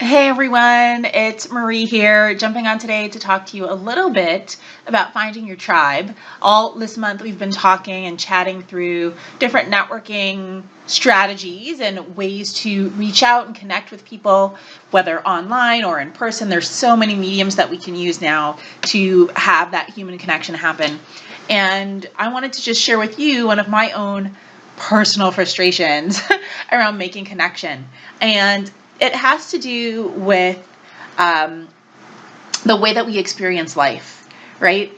Hey everyone, it's Marie here, jumping on today to talk to you a little bit about finding your tribe. All this month we've been talking and chatting through different networking strategies and ways to reach out and connect with people, whether online or in person. There's so many mediums that we can use now to have that human connection happen. And I wanted to just share with you one of my own personal frustrations around making connection. And it has to do with the way that we experience life, right?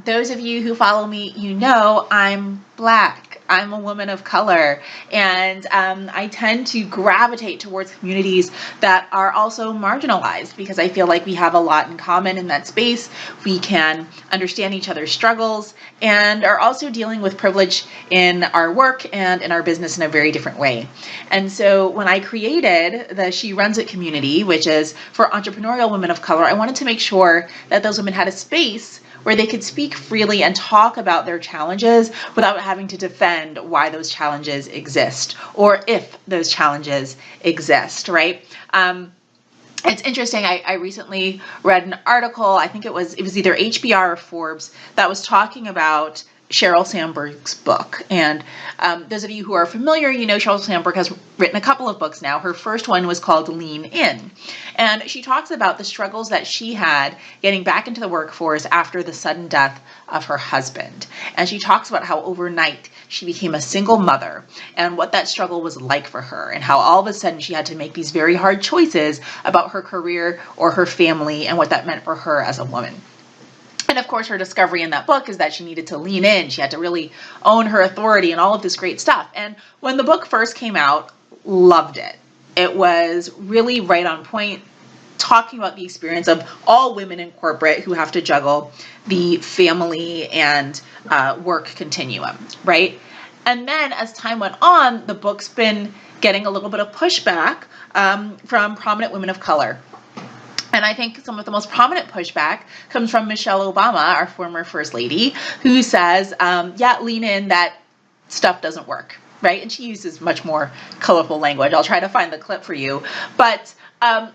Those of you who follow me, you know I'm Black. I'm a woman of color, and I tend to gravitate towards communities that are also marginalized because I feel like we have a lot in common in that space. We can understand each other's struggles and are also dealing with privilege in our work and in our business in a very different way. And so when I created the She Runs It community, which is for entrepreneurial women of color, I wanted to make sure that those women had a space where they could speak freely and talk about their challenges without having to defend why those challenges exist or if those challenges exist, right? It's interesting. I recently read an article. I think it was either HBR or Forbes that was talking about Sheryl Sandberg's book. And those of you who are familiar, you know Sheryl Sandberg has written a couple of books now. Her first one was called Lean In. And she talks about the struggles that she had getting back into the workforce after the sudden death of her husband. And she talks about how overnight she became a single mother and what that struggle was like for her and how all of a sudden she had to make these very hard choices about her career or her family and what that meant for her as a woman. And of course, her discovery in that book is that she needed to lean in. She had to really own her authority and all of this great stuff. And when the book first came out, loved it. It was really right on point, talking about the experience of all women in corporate who have to juggle the family and work continuum, right? And then as time went on, the book's been getting a little bit of pushback from prominent women of color. And I think some of the most prominent pushback comes from Michelle Obama, our former First Lady, who says, lean in, that stuff doesn't work, right? And she uses much more colorful language. I'll try to find the clip for you. But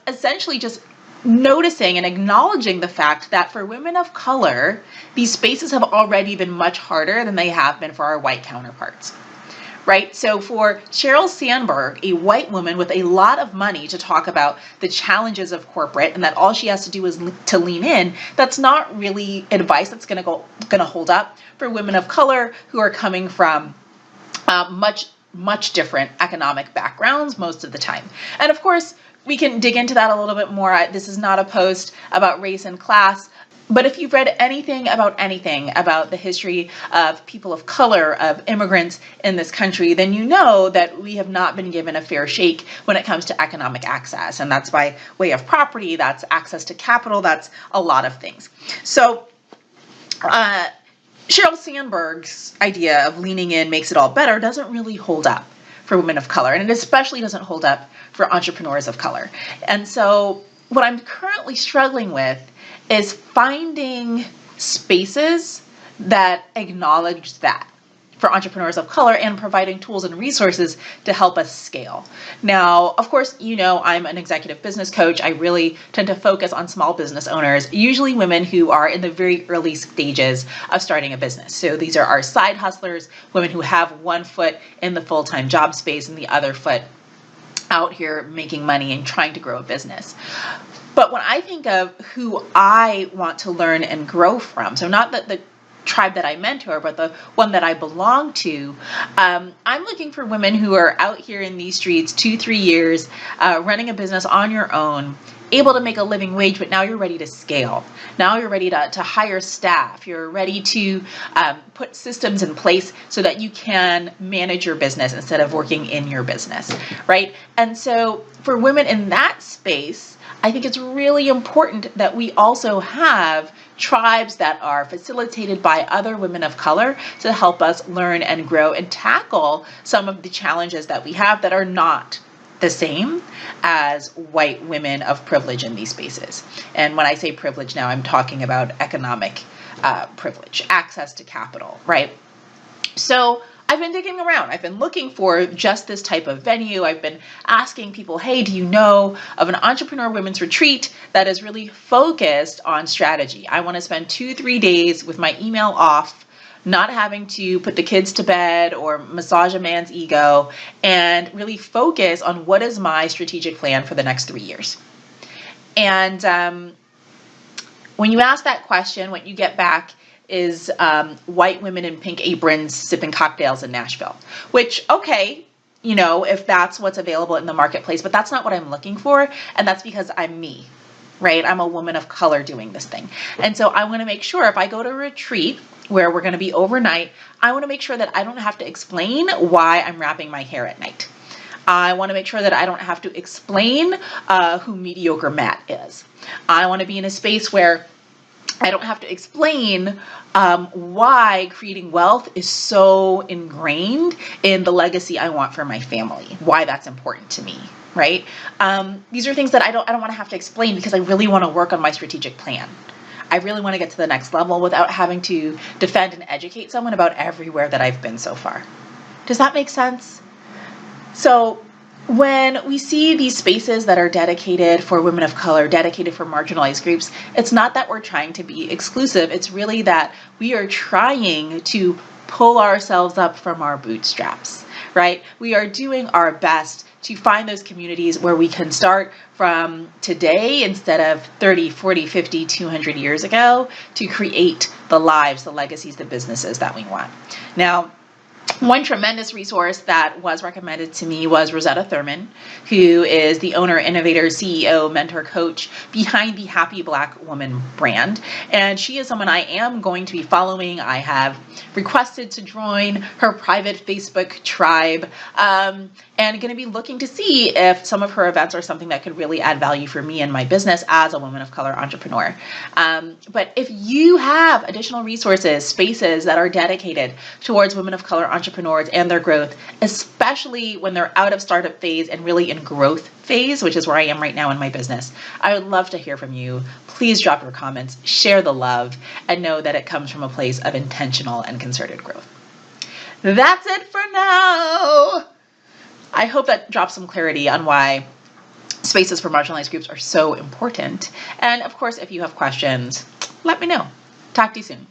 essentially just noticing and acknowledging the fact that for women of color, these spaces have already been much harder than they have been for our white counterparts. Right? So for Sheryl Sandberg, a white woman with a lot of money, to talk about the challenges of corporate and that all she has to do is to lean in, that's not really advice that's going to hold up for women of color who are coming from much different economic backgrounds most of the time. And of course, we can dig into that a little bit more. This is not a post about race and class. But if you've read anything about the history of people of color, of immigrants in this country, then you know that we have not been given a fair shake when it comes to economic access. And that's by way of property, that's access to capital, that's a lot of things. So Sheryl Sandberg's idea of leaning in makes it all better doesn't really hold up for women of color. And it especially doesn't hold up for entrepreneurs of color. And so what I'm currently struggling with is finding spaces that acknowledge that for entrepreneurs of color and providing tools and resources to help us scale. Now, of course, you know I'm an executive business coach. I really tend to focus on small business owners, usually women who are in the very early stages of starting a business. So these are our side hustlers, women who have one foot in the full-time job space and the other foot out here making money and trying to grow a business. But when I think of who I want to learn and grow from, so not the tribe that I mentor, but the one that I belong to, I'm looking for women who are out here in these streets 2-3 years, running a business on your own, able to make a living wage, but now you're ready to scale. Now you're ready to hire staff. You're ready to put systems in place so that you can manage your business instead of working in your business, right? And so for women in that space, I think it's really important that we also have tribes that are facilitated by other women of color to help us learn and grow and tackle some of the challenges that we have that are not the same as white women of privilege in these spaces. And when I say privilege now, I'm talking about economic privilege, access to capital, right? So I've been digging around. I've been looking for just this type of venue. I've been asking people, hey, do you know of an entrepreneur women's retreat that is really focused on strategy? I want to spend 2-3 days with my email off, not having to put the kids to bed or massage a man's ego, and really focus on what is my strategic plan for the next 3 years. And when you ask that question, what you get back is white women in pink aprons sipping cocktails in Nashville, which, okay, if that's what's available in the marketplace, but that's not what I'm looking for. And that's because I'm me, right? I'm a woman of color doing this thing. And so I want to make sure if I go to a retreat where we're going to be overnight, I want to make sure that I don't have to explain why I'm wrapping my hair at night. I want to make sure that I don't have to explain who mediocre Matt is. I want to be in a space where I don't have to explain why creating wealth is so ingrained in the legacy I want for my family, why that's important to me, right? These are things that I don't want to have to explain because I really want to work on my strategic plan. I really want to get to the next level without having to defend and educate someone about everywhere that I've been so far. Does that make sense? So when we see these spaces that are dedicated for women of color, dedicated for marginalized groups, it's not that we're trying to be exclusive. It's really that we are trying to pull ourselves up from our bootstraps, right? We are doing our best to find those communities where we can start from today instead of 30, 40, 50, 200 years ago to create the lives, the legacies, the businesses that we want. Now, one tremendous resource that was recommended to me was Rosetta Thurman, who is the owner, innovator, CEO, mentor, coach behind the Happy Black Woman brand. And she is someone I am going to be following. I have requested to join her private Facebook tribe, and going to be looking to see if some of her events are something that could really add value for me and my business as a woman of color entrepreneur. But if you have additional resources, spaces that are dedicated towards women of color entrepreneurs and their growth, especially when they're out of startup phase and really in growth phase, which is where I am right now in my business, I would love to hear from you. Please drop your comments, share the love, and know that it comes from a place of intentional and concerted growth. That's it for now. I hope that drops some clarity on why spaces for marginalized groups are so important. And of course, if you have questions, let me know. Talk to you soon.